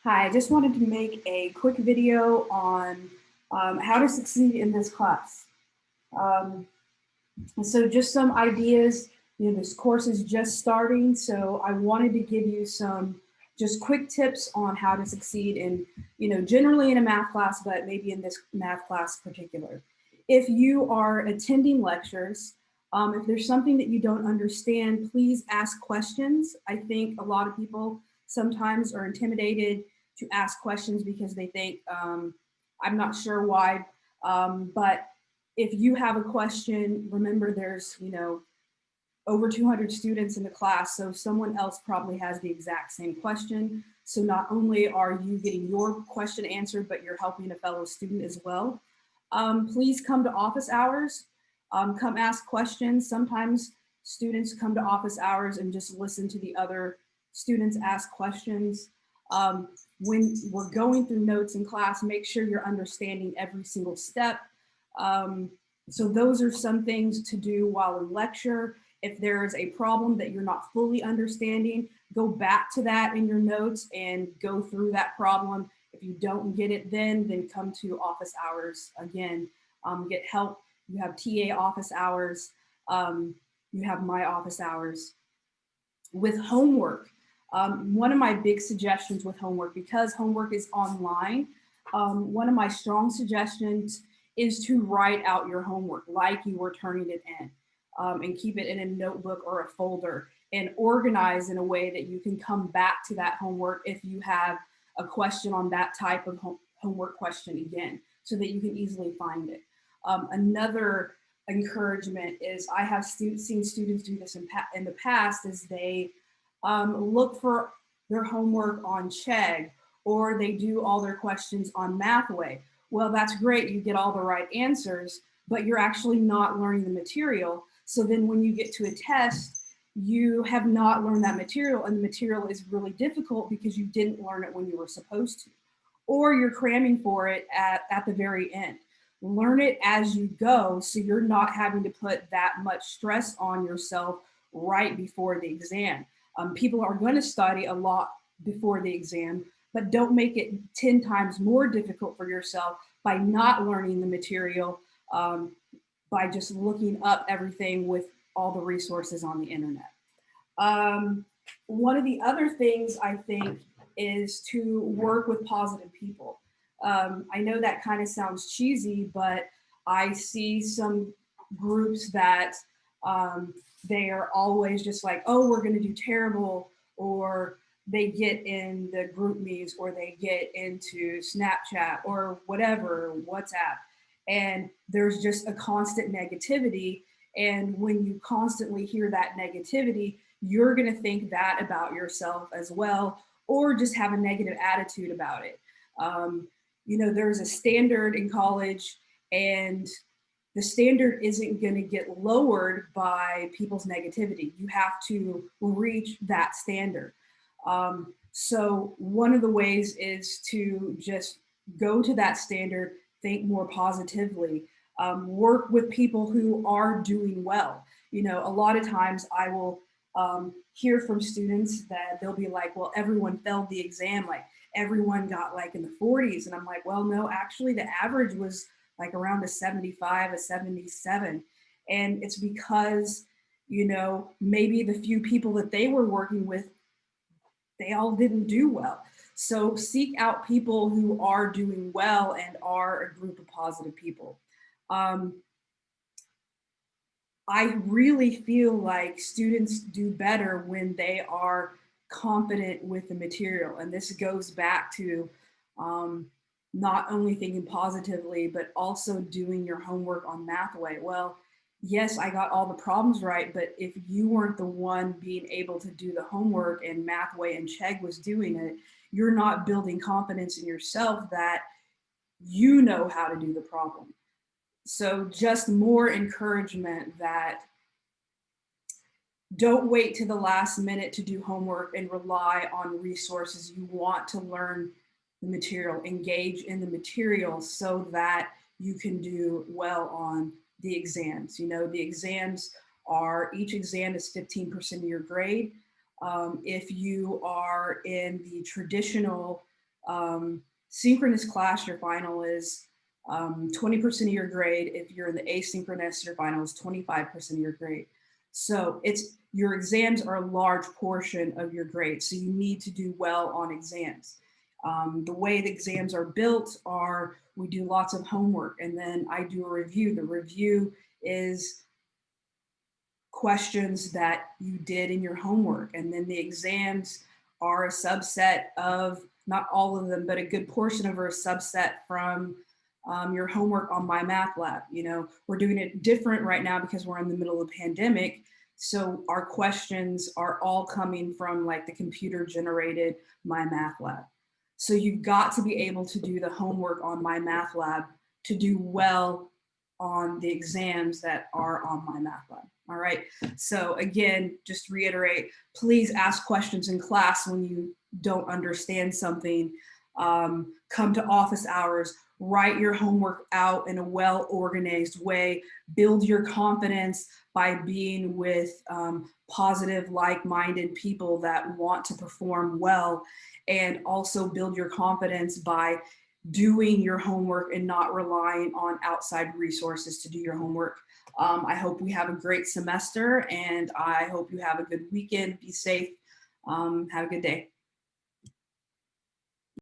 Hi, I just wanted to make a quick video on how to succeed in this class. Um, so just some ideas, this course is just starting, so I wanted to give you some just quick tips on how to succeed in, generally in a math class, but maybe in this math class particular. If you are attending lectures, if there's something that you don't understand, please ask questions. I think a lot of people sometimes are intimidated to ask questions because they think, I'm not sure why, but if you have a question, remember there's, over 200 students in the class, so someone else probably has the exact same question. So not only are you getting your question answered, but you're helping a fellow student as well. Please come to office hours, come ask questions. Sometimes students come to office hours and just listen to the other students ask questions. When we're going through notes in class, make sure you're understanding every single step. So those are some things to do while in lecture. If there is a problem that you're not fully understanding, go back to that in your notes and go through that problem. If you don't get it then come to office hours again, get help. You have TA office hours, you have my office hours. With homework, one of my big suggestions with homework, because homework is online, one of my strong suggestions is to write out your homework like you were turning it in, and keep it in a notebook or a folder and organize in a way that you can come back to that homework if you have a question on that type of homework question again, so that you can easily find it. Another encouragement is I have seen students do this in the past, is they look for their homework on Chegg, or they do all their questions on Mathway. Well, that's great, you get all the right answers, but you're actually not learning the material. So then when you get to a test, you have not learned that material, and the material is really difficult because you didn't learn it when you were supposed to, or you're cramming for it at the very end. Learn it as you go, so you're not having to put that much stress on yourself right before the exam. People are going to study a lot before the exam, but don't make it 10 times more difficult for yourself by not learning the material, by just looking up everything with all the resources on the internet. One of the other things I think is to work with positive people. I know that kind of sounds cheesy, but I see some groups that they are always just like, oh, we're going to do terrible, or they get in the group meets, or they get into Snapchat or whatever, WhatsApp, and there's just a constant negativity. And when you constantly hear that negativity, you're going to think that about yourself as well, or just have a negative attitude about it. There's a standard in college, and the standard isn't going to get lowered by people's negativity. You have to reach that standard. So one of the ways is to just go to that standard, think more positively, work with people who are doing well. A lot of times I will hear from students that they'll be like, well, everyone failed the exam, like everyone got like in the 40s. And I'm like, well, no, actually the average was like around a 75, a 77. And it's because, maybe the few people that they were working with, they all didn't do well. So seek out people who are doing well and are a group of positive people. I really feel like students do better when they are confident with the material. And this goes back to not only thinking positively, but also doing your homework on Mathway. Well, yes, I got all the problems right, but if you weren't the one being able to do the homework and Mathway and Chegg was doing it, you're not building confidence in yourself that you know how to do the problem. So just more encouragement that don't wait to the last minute to do homework and rely on resources. You want to learn the material, engage in the material so that you can do well on the exams. The exams are, each exam is 15% of your grade. If you are in the traditional Synchronous class, your final is 20% of your grade. If you're in the asynchronous, your final is 25% of your grade. So your exams are a large portion of your grade. So you need to do well on exams. The way the exams are built are we do lots of homework and then I do a review. The review is questions that you did in your homework. And then the exams are a subset of, not all of them, but a good portion of are a subset from your homework on My Math Lab. You know, we're doing it different right now because we're in the middle of the pandemic. So our questions are all coming from like the computer generated My Math Lab. So you've got to be able to do the homework on My Math Lab to do well on the exams that are on My Math Lab. All right. So again, just to reiterate, please ask questions in class when you don't understand something. Come to office hours, write your homework out in a well-organized way, build your confidence by being with positive, like-minded people that want to perform well, and also build your confidence by doing your homework and not relying on outside resources to do your homework. I hope we have a great semester and I hope you have a good weekend. Be safe. Have a good day.